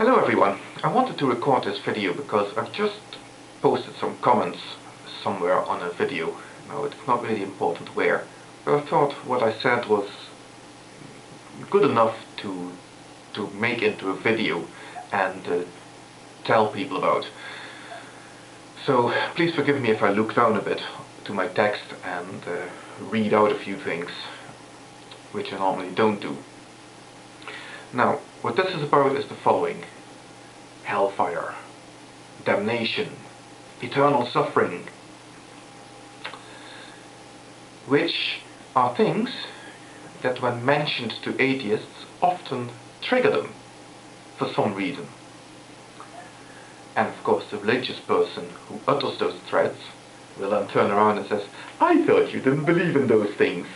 Hello everyone, I wanted to record this video because I've just posted some comments somewhere on a video. Now it's not really important where, but I thought what I said was good enough to make into a video and tell people about. So please forgive me if I look down a bit to my text and read out a few things which I normally don't do. Now, what this is about is the following: hellfire, damnation, eternal suffering, which are things that when mentioned to atheists often trigger them for some reason. And of course the religious person who utters those threats will then turn around and says, "I thought you didn't believe in those things,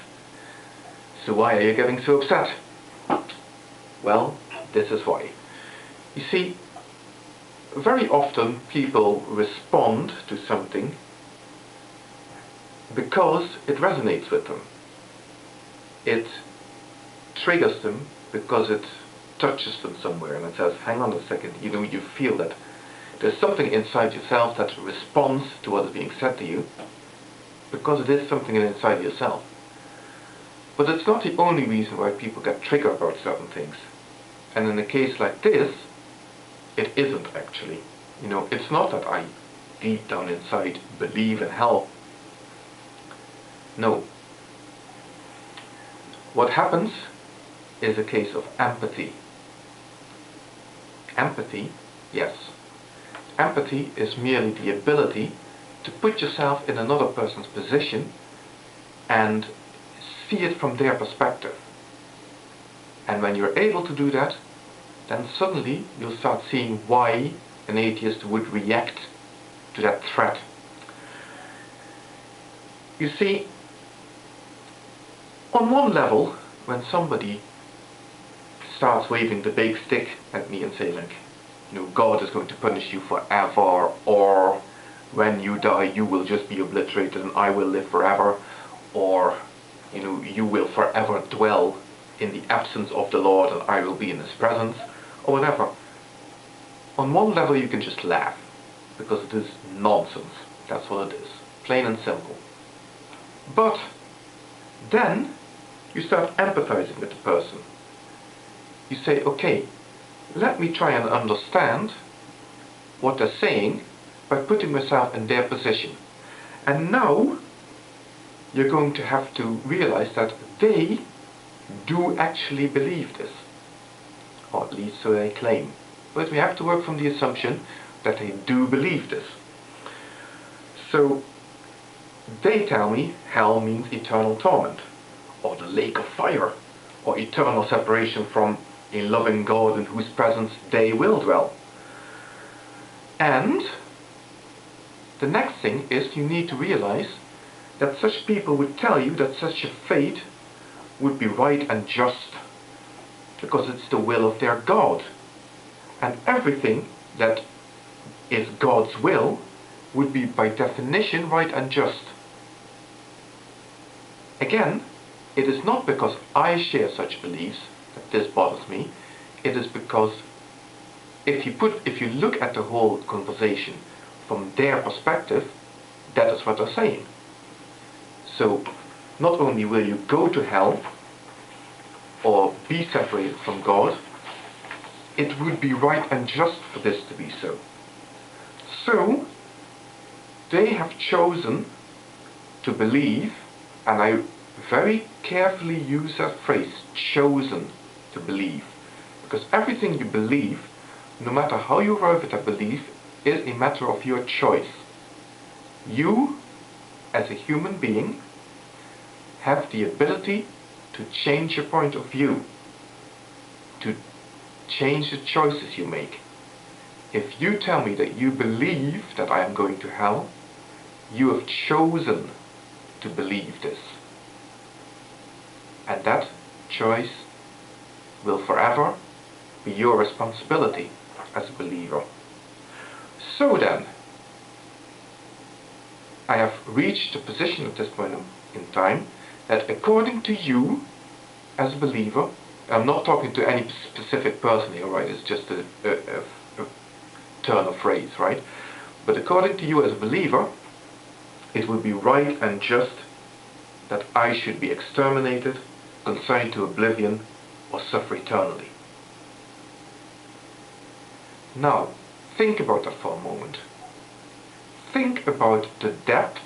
so why are you getting so upset?" Well, this is why. You see, very often people respond to something because it resonates with them. It triggers them because it touches them somewhere and it says, hang on a second, you feel that there's something inside yourself that responds to what is being said to you because it is something inside yourself. But it's not the only reason why people get triggered about certain things. And in a case like this, it isn't actually. It's not that I deep down inside believe in hell. No. What happens is a case of empathy. Empathy, yes. Empathy is merely the ability to put yourself in another person's position and see it from their perspective. And when you're able to do that, then suddenly you'll start seeing why an atheist would react to that threat. You see, on one level, when somebody starts waving the big stick at me and saying like, God is going to punish you forever, or when you die you will just be obliterated and I will live forever, or you will forever dwell in the absence of the Lord and I will be in His presence, or whatever. On one level you can just laugh, because it is nonsense. That's what it is. Plain and simple. But then you start empathizing with the person. You say, okay, let me try and understand what they're saying by putting myself in their position. And now you're going to have to realize that they do actually believe this. Or at least so they claim. But we have to work from the assumption that they do believe this. So they tell me hell means eternal torment, or the lake of fire, or eternal separation from a loving God in whose presence they will dwell. And the next thing is you need to realize that such people would tell you that such a fate would be right and just, because it's the will of their God. And everything that is God's will would be by definition right and just. Again, it is not because I share such beliefs that this bothers me. It is because if you look at the whole conversation from their perspective, that is what they're saying. So not only will you go to hell or be separated from God, it would be right and just for this to be so. So they have chosen to believe, and I very carefully use that phrase, chosen to believe, because everything you believe, no matter how you arrive at that belief, is a matter of your choice. You, as a human being, have the ability to change your point of view, to change the choices you make. If you tell me that you believe that I am going to hell, you have chosen to believe this. And that choice will forever be your responsibility as a believer. So then, I have reached a position at this point in time that according to you, as a believer, I'm not talking to any specific person here, right? It's just a turn of phrase, right? But according to you as a believer, it would be right and just that I should be exterminated, consigned to oblivion, or suffer eternally. Now, think about that for a moment. Think about the depth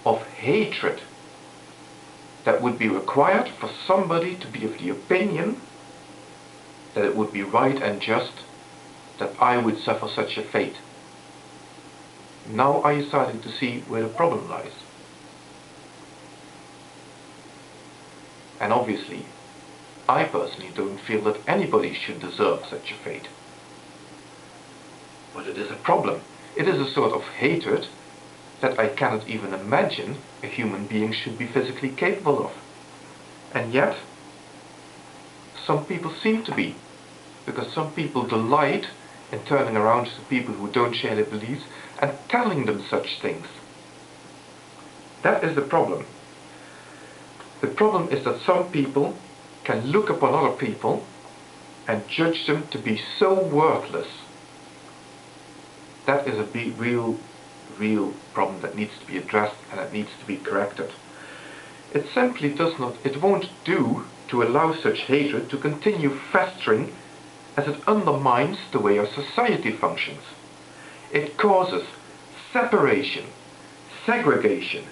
of hatred that would be required for somebody to be of the opinion that it would be right and just that I would suffer such a fate. Now are you starting to see where the problem lies? And obviously, I personally don't feel that anybody should deserve such a fate. But it is a problem. It is a sort of hatred that I cannot even imagine a human being should be physically capable of. And yet, some people seem to be, because some people delight in turning around to people who don't share their beliefs and telling them such things. That is the problem. The problem is that some people can look upon other people and judge them to be so worthless. That is a real problem that needs to be addressed and that needs to be corrected. It simply does not, it won't do to allow such hatred to continue festering, as it undermines the way our society functions. It causes separation, segregation,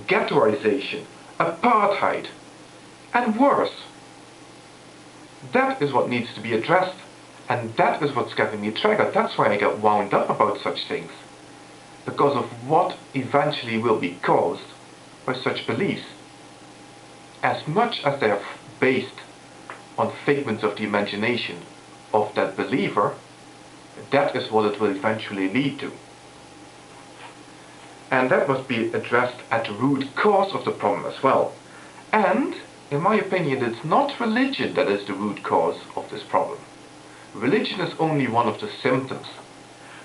ghettoization, apartheid, and worse. That is what needs to be addressed, and that is what's getting me triggered. That's why I get wound up about such things, because of what eventually will be caused by such beliefs. As much as they are based on figments of the imagination of that believer, that is what it will eventually lead to. And that must be addressed at the root cause of the problem as well. And, in my opinion, it's not religion that is the root cause of this problem. Religion is only one of the symptoms.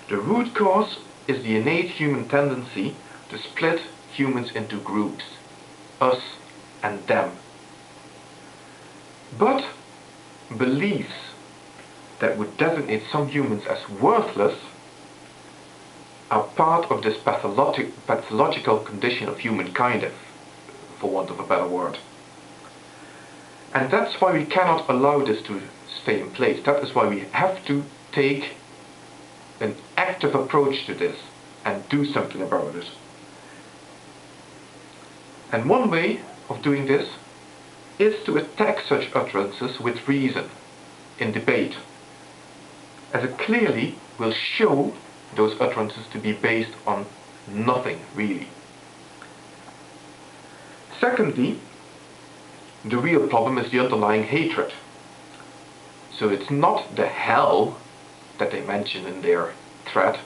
The root cause is the innate human tendency to split humans into groups, us and them. But beliefs that would designate some humans as worthless are part of this pathological condition of humankind, for want of a better word. And that's why we cannot allow this to stay in place. That is why we have to take an active approach to this and do something about it. And one way of doing this is to attack such utterances with reason, in debate, as it clearly will show those utterances to be based on nothing, really. Secondly, the real problem is the underlying hatred. So it's not the hell that they mention in their threat.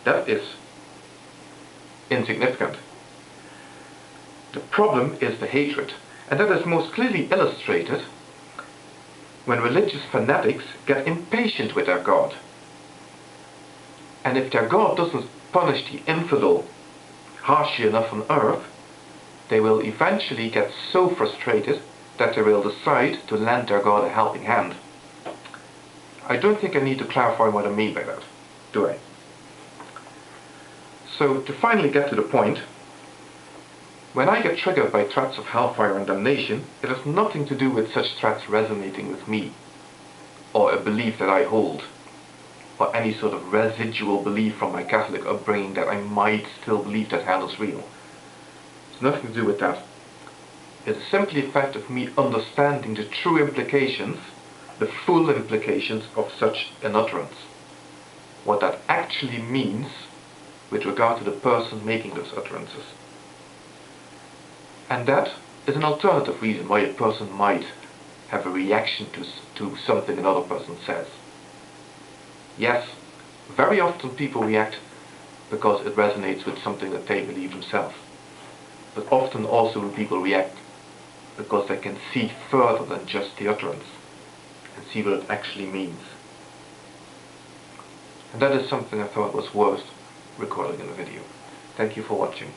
That is insignificant. The problem is the hatred, and that is most clearly illustrated when religious fanatics get impatient with their God. And if their God doesn't punish the infidel harshly enough on earth, they will eventually get so frustrated that they will decide to lend their God a helping hand. I don't think I need to clarify what I mean by that, do I? So, to finally get to the point, when I get triggered by threats of hellfire and damnation, it has nothing to do with such threats resonating with me, or a belief that I hold, or any sort of residual belief from my Catholic upbringing that I might still believe that hell is real. It's nothing to do with that. It is simply a fact of me understanding the true implications, the full implications of such an utterance. What that actually means with regard to the person making those utterances. And that is an alternative reason why a person might have a reaction to something another person says. Yes, very often people react because it resonates with something that they believe themselves. But often also people react because they can see further than just the utterance and see what it actually means. And that is something I thought was worth recording in a video. Thank you for watching.